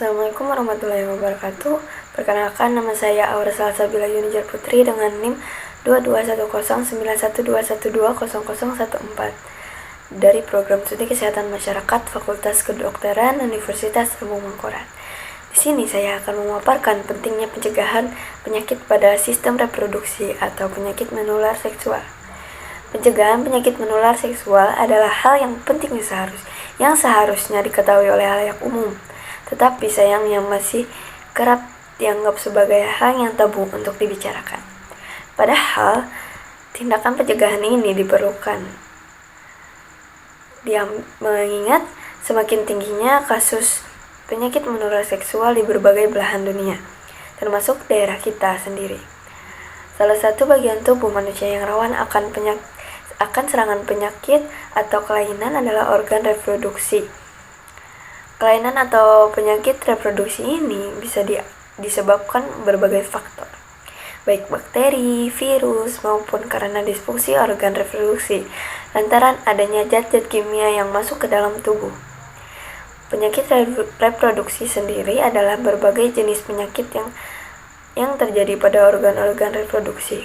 Assalamualaikum warahmatullahi wabarakatuh. Perkenalkan, nama saya Aura Salsabila Yunijar Putri dengan NIM 22109121120014 dari Program Studi Kesehatan Masyarakat Fakultas Kedokteran Universitas Ilmu Mangkurat. Di sini saya akan memaparkan pentingnya pencegahan penyakit pada sistem reproduksi atau penyakit menular seksual. Pencegahan penyakit menular seksual adalah hal yang penting yang seharusnya diketahui oleh halayak umum, tetapi sayangnya masih kerap dianggap sebagai hal yang tabu untuk dibicarakan. Padahal, tindakan pencegahan ini diperlukan. Dia mengingat semakin tingginya kasus penyakit menular seksual di berbagai belahan dunia, termasuk daerah kita sendiri. Salah satu bagian tubuh manusia yang rawan akan serangan penyakit atau kelainan adalah organ reproduksi. Kelainan atau penyakit reproduksi ini bisa disebabkan berbagai faktor, baik bakteri, virus, maupun karena disfungsi organ reproduksi lantaran adanya zat-zat kimia yang masuk ke dalam tubuh. Penyakit reproduksi sendiri adalah berbagai jenis penyakit yang terjadi pada organ-organ reproduksi.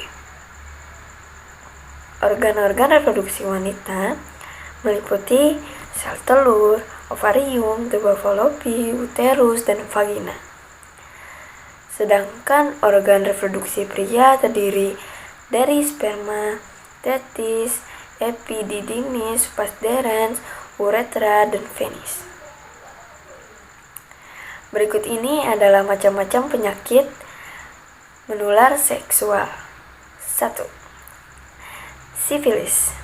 Organ-organ reproduksi wanita meliputi sel telur, ovarium, tubuh falopi, uterus, dan vagina. Sedangkan organ reproduksi pria terdiri dari sperma, testis, epididymis, vas deferens, uretra, dan penis. Berikut ini adalah macam-macam penyakit menular seksual. 1. Sifilis.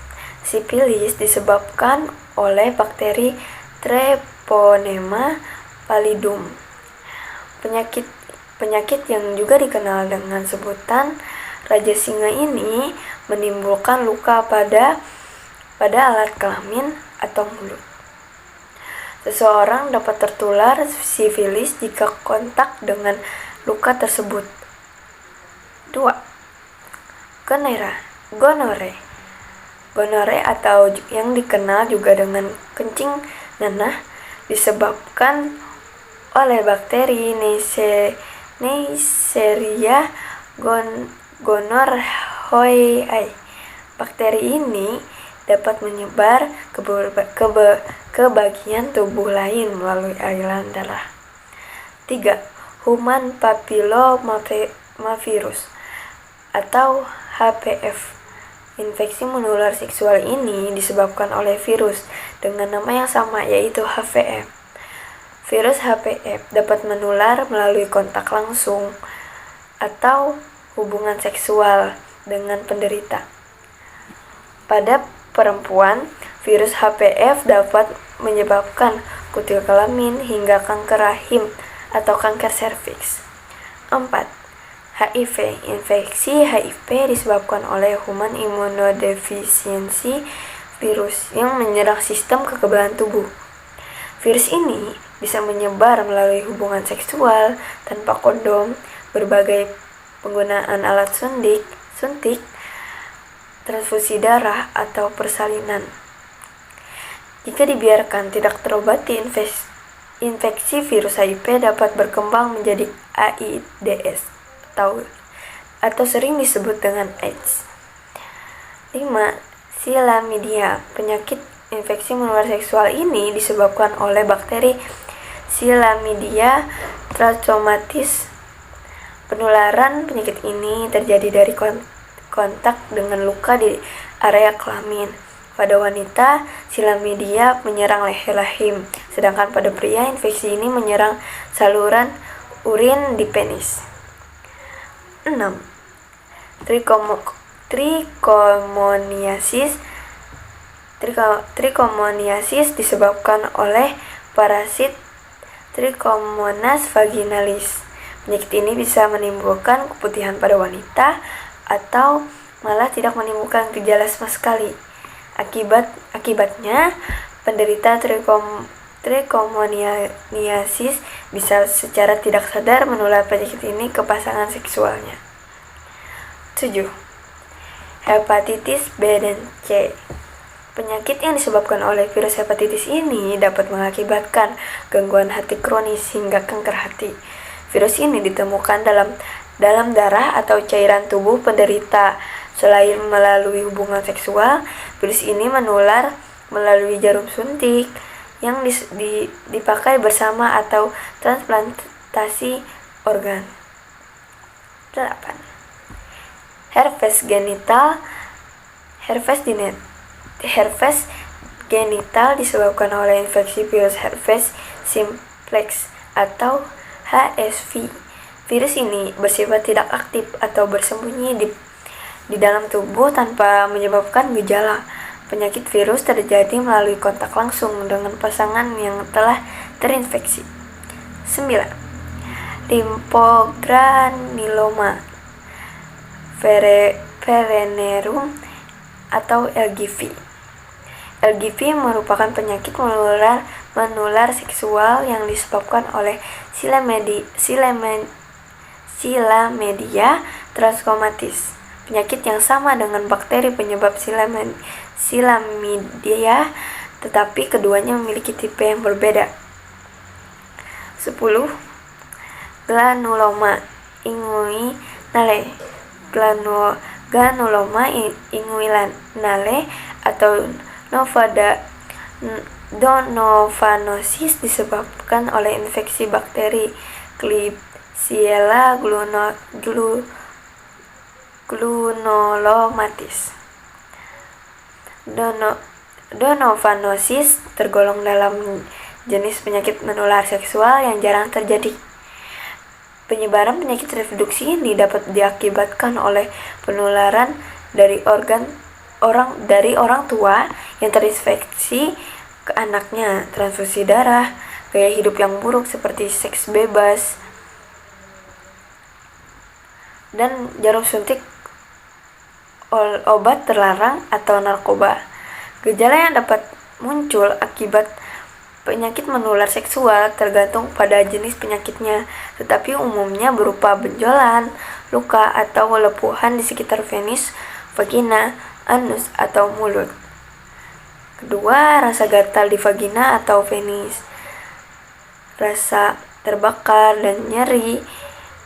Sifilis disebabkan oleh bakteri Treponema pallidum. Penyakit yang juga dikenal dengan sebutan Raja Singa ini menimbulkan luka pada alat kelamin atau mulut. Seseorang dapat tertular sifilis jika kontak dengan luka tersebut. 2. Gonore atau yang dikenal juga dengan kencing nanah disebabkan oleh bakteri Neisseria gonorrhoeae. Bakteri ini dapat menyebar ke bagian tubuh lain melalui aliran darah. 3. Human papillomavirus atau HPV. Infeksi menular seksual ini disebabkan oleh virus dengan nama yang sama, yaitu HPV. Virus HPV dapat menular melalui kontak langsung atau hubungan seksual dengan penderita. Pada perempuan, virus HPV dapat menyebabkan kutil kelamin hingga kanker rahim atau kanker serviks. 4. HIV. Infeksi HIV disebabkan oleh human immunodeficiency virus yang menyerang sistem kekebalan tubuh. Virus ini bisa menyebar melalui hubungan seksual tanpa kondom, berbagai penggunaan alat suntik, transfusi darah, atau persalinan. Jika dibiarkan tidak terobati, infeksi virus HIV dapat berkembang menjadi AIDS atau sering disebut dengan AIDS. 5. Chlamydia. Penyakit infeksi menular seksual ini disebabkan oleh bakteri Chlamydia trachomatis. Penularan penyakit ini terjadi dari kontak dengan luka di area kelamin. Pada wanita, Chlamydia menyerang leher rahim, sedangkan pada pria infeksi ini menyerang saluran urin di penis. 6. Trichomoniasis disebabkan oleh parasit Trichomonas vaginalis. Penyakit ini bisa menimbulkan keputihan pada wanita atau malah tidak menimbulkan gejala sama sekali. Akibatnya, penderita trichomoniasis bisa secara tidak sadar menular penyakit ini ke pasangan seksualnya. 7. Hepatitis B dan C. Penyakit yang disebabkan oleh virus hepatitis ini dapat mengakibatkan gangguan hati kronis hingga kanker hati. Virus ini ditemukan dalam darah atau cairan tubuh penderita. Selain melalui hubungan seksual, virus ini menular melalui jarum suntik yang dipakai bersama atau transplantasi organ. 8. Herpes genital disebabkan oleh infeksi virus herpes simplex atau HSV. Virus ini bersifat tidak aktif atau bersembunyi di dalam tubuh tanpa menyebabkan gejala. Penyakit virus terjadi melalui kontak langsung dengan pasangan yang telah terinfeksi. 9. Limfogranuloma venereum atau LGV. LGV merupakan penyakit menular seksual yang disebabkan oleh Chlamydia trachomatis. Penyakit yang sama dengan bakteri penyebab Chlamydia, tetapi keduanya memiliki tipe yang berbeda. 10. Granuloma inguinale. Granuloma inguinale atau donovanosis disebabkan oleh infeksi bakteri Klebsiella gluculomatis. Donovanosis tergolong dalam jenis penyakit menular seksual yang jarang terjadi. Penyebaran penyakit reproduksi ini dapat diakibatkan oleh penularan dari orang tua yang terinfeksi ke anaknya, transfusi darah, gaya hidup yang buruk seperti seks bebas, dan jarum suntik, obat terlarang atau narkoba. Gejala yang dapat muncul akibat penyakit menular seksual tergantung pada jenis penyakitnya, tetapi umumnya berupa benjolan, luka, atau lepuhan di sekitar penis, vagina, anus, atau mulut. Kedua, rasa gatal di vagina atau penis, rasa terbakar dan nyeri.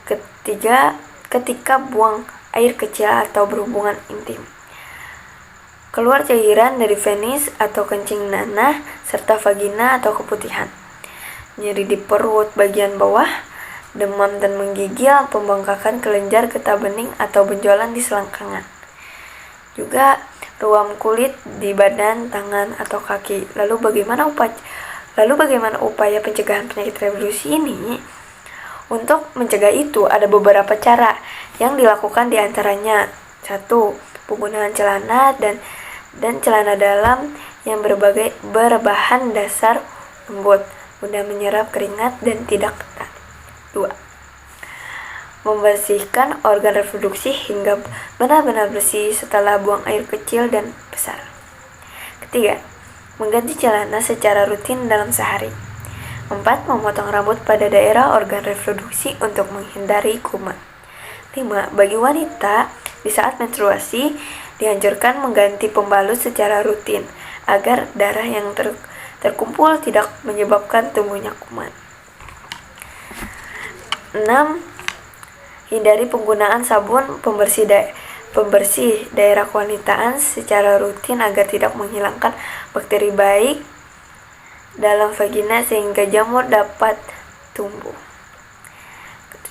Ketiga, ketika buang air kecil atau berhubungan intim. Keluar cairan dari penis atau kencing nanah, serta vagina atau keputihan. Nyeri di perut bagian bawah, demam dan menggigil, pembengkakan kelenjar getah bening atau benjolan di selangkangan. Juga ruam kulit di badan, tangan, atau kaki. Lalu bagaimana upaya pencegahan penyakit reproduksi ini? Untuk mencegah itu ada beberapa cara yang dilakukan, diantaranya 1. Penggunaan celana dan celana dalam yang berbahan dasar lembut, mudah menyerap keringat dan tidak ketat. 2. Membersihkan organ reproduksi hingga benar-benar bersih setelah buang air kecil dan besar. 3. Mengganti celana secara rutin dalam sehari. 4. Memotong rambut pada daerah organ reproduksi untuk menghindari kuman. 5. Bagi wanita, di saat menstruasi, dianjurkan mengganti pembalut secara rutin agar darah yang terkumpul tidak menyebabkan tumbuhnya kuman. 6. Hindari penggunaan sabun pembersih daerah kewanitaan secara rutin agar tidak menghilangkan bakteri baik dalam vagina sehingga jamur dapat tumbuh.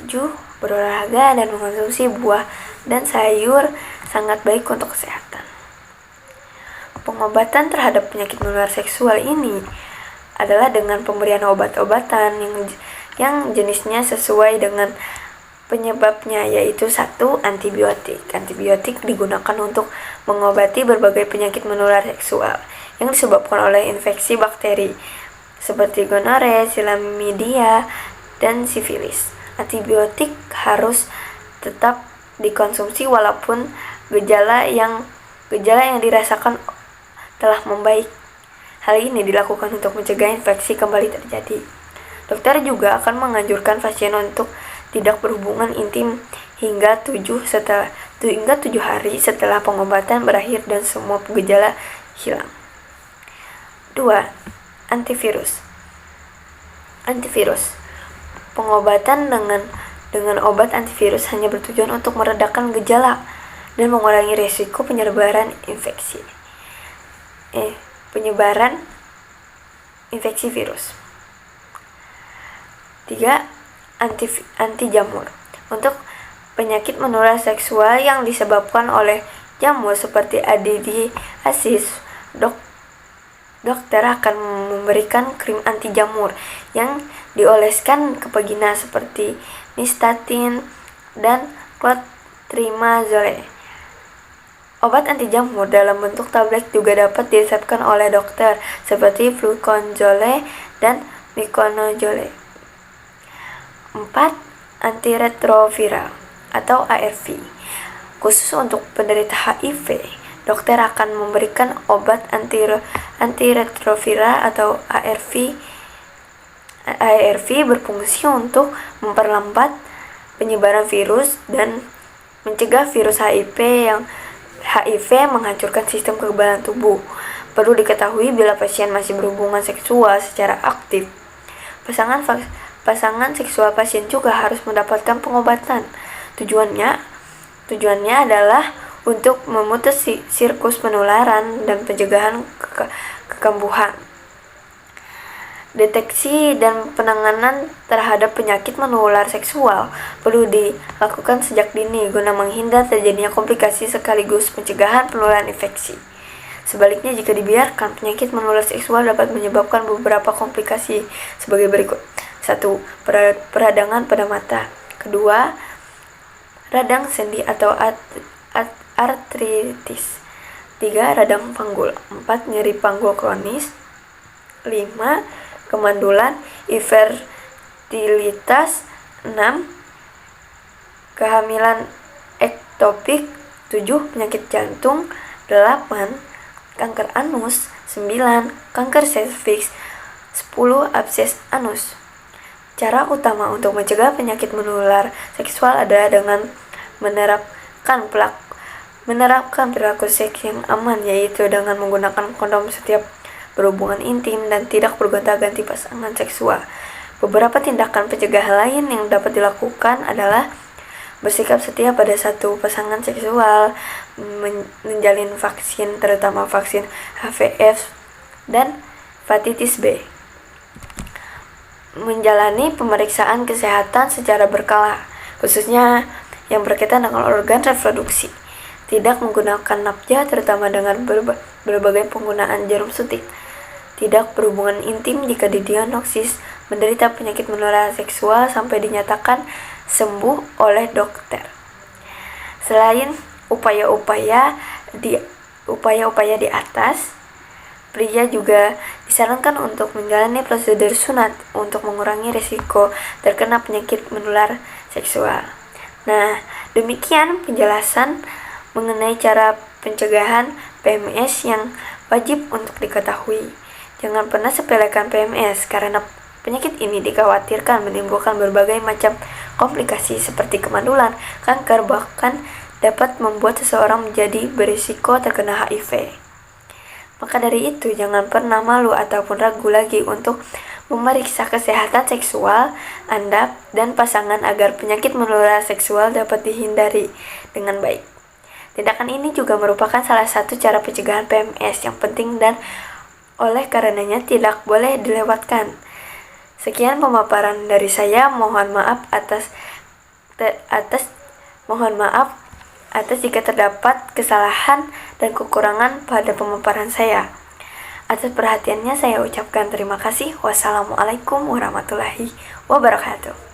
7. Berolahraga dan mengonsumsi buah dan sayur sangat baik untuk kesehatan. Pengobatan terhadap penyakit menular seksual ini adalah dengan pemberian obat-obatan yang jenisnya sesuai dengan penyebabnya, yaitu 1. Antibiotik. Antibiotik digunakan untuk mengobati berbagai penyakit menular seksual yang disebabkan oleh infeksi bakteri seperti gonorrea, chlamydia, dan sifilis. Antibiotik harus tetap dikonsumsi walaupun gejala yang dirasakan telah membaik. Hal ini dilakukan untuk mencegah infeksi kembali terjadi. Dokter juga akan menganjurkan pasien untuk tidak berhubungan intim hingga 7 hari setelah pengobatan berakhir dan semua gejala hilang. 2. Antivirus. Pengobatan dengan obat antivirus hanya bertujuan untuk meredakan gejala dan mengurangi risiko penyebaran infeksi virus. 3. Anti jamur. Untuk penyakit menular seksual yang disebabkan oleh jamur seperti Aedes, dokter akan memberikan krim anti jamur yang dioleskan ke vagina seperti Nystatin dan Clotrimazole. Obat anti jamur dalam bentuk tablet juga dapat diresepkan oleh dokter seperti fluconazole dan miconazole. 4. Antiretroviral atau ARV. Khusus untuk penderita HIV, dokter akan memberikan obat antiretroviral atau ARV berfungsi untuk memperlambat penyebaran virus dan mencegah virus HIV menghancurkan sistem kekebalan tubuh. Perlu diketahui bila pasien masih berhubungan seksual secara aktif, pasangan seksual pasien juga harus mendapatkan pengobatan. Tujuannya adalah untuk memutus siklus penularan dan pencegahan kekambuhan. Deteksi dan penanganan terhadap penyakit menular seksual perlu dilakukan sejak dini guna menghindar terjadinya komplikasi sekaligus pencegahan penularan infeksi. Sebaliknya, jika dibiarkan, penyakit menular seksual dapat menyebabkan beberapa komplikasi sebagai berikut. 1. Peradangan pada mata. 2. Radang sendi atau artritis. 3. Radang panggul. 4. Nyeri panggul kronis. 5. Kemandulan, infertilitas. 6. Kehamilan ektopik. 7. Penyakit jantung. 8. Kanker anus. 9. Kanker serviks. 10. Abses anus. Cara utama untuk mencegah penyakit menular seksual adalah dengan menerapkan perilaku seks yang aman, yaitu dengan menggunakan kondom setiap berhubungan intim dan tidak bergonta-ganti pasangan seksual. Beberapa tindakan pencegahan lain yang dapat dilakukan adalah bersikap setia pada satu pasangan seksual, menjalin vaksin terutama vaksin HPV dan hepatitis B, menjalani pemeriksaan kesehatan secara berkala, khususnya yang berkaitan dengan organ reproduksi, tidak menggunakan nafsa terutama dengan berbagai penggunaan jarum suntik, tidak berhubungan intim jika didiagnosis menderita penyakit menular seksual sampai dinyatakan sembuh oleh dokter. Selain upaya-upaya di atas, pria juga disarankan untuk menjalani prosedur sunat untuk mengurangi risiko terkena penyakit menular seksual. Nah, demikian penjelasan mengenai cara pencegahan PMS yang wajib untuk diketahui. Jangan pernah sepelekan PMS karena penyakit ini dikhawatirkan menimbulkan berbagai macam komplikasi seperti kemandulan, kanker, bahkan dapat membuat seseorang menjadi berisiko terkena HIV. Maka dari itu, jangan pernah malu ataupun ragu lagi untuk memeriksa kesehatan seksual Anda dan pasangan agar penyakit menular seksual dapat dihindari dengan baik. Tindakan ini juga merupakan salah satu cara pencegahan PMS yang penting dan oleh karenanya tidak boleh dilewatkan. Sekian pemaparan dari saya. Mohon maaf atas jika terdapat kesalahan dan kekurangan pada pemaparan saya. Atas perhatiannya saya ucapkan terima kasih. Wassalamualaikum warahmatullahi wabarakatuh.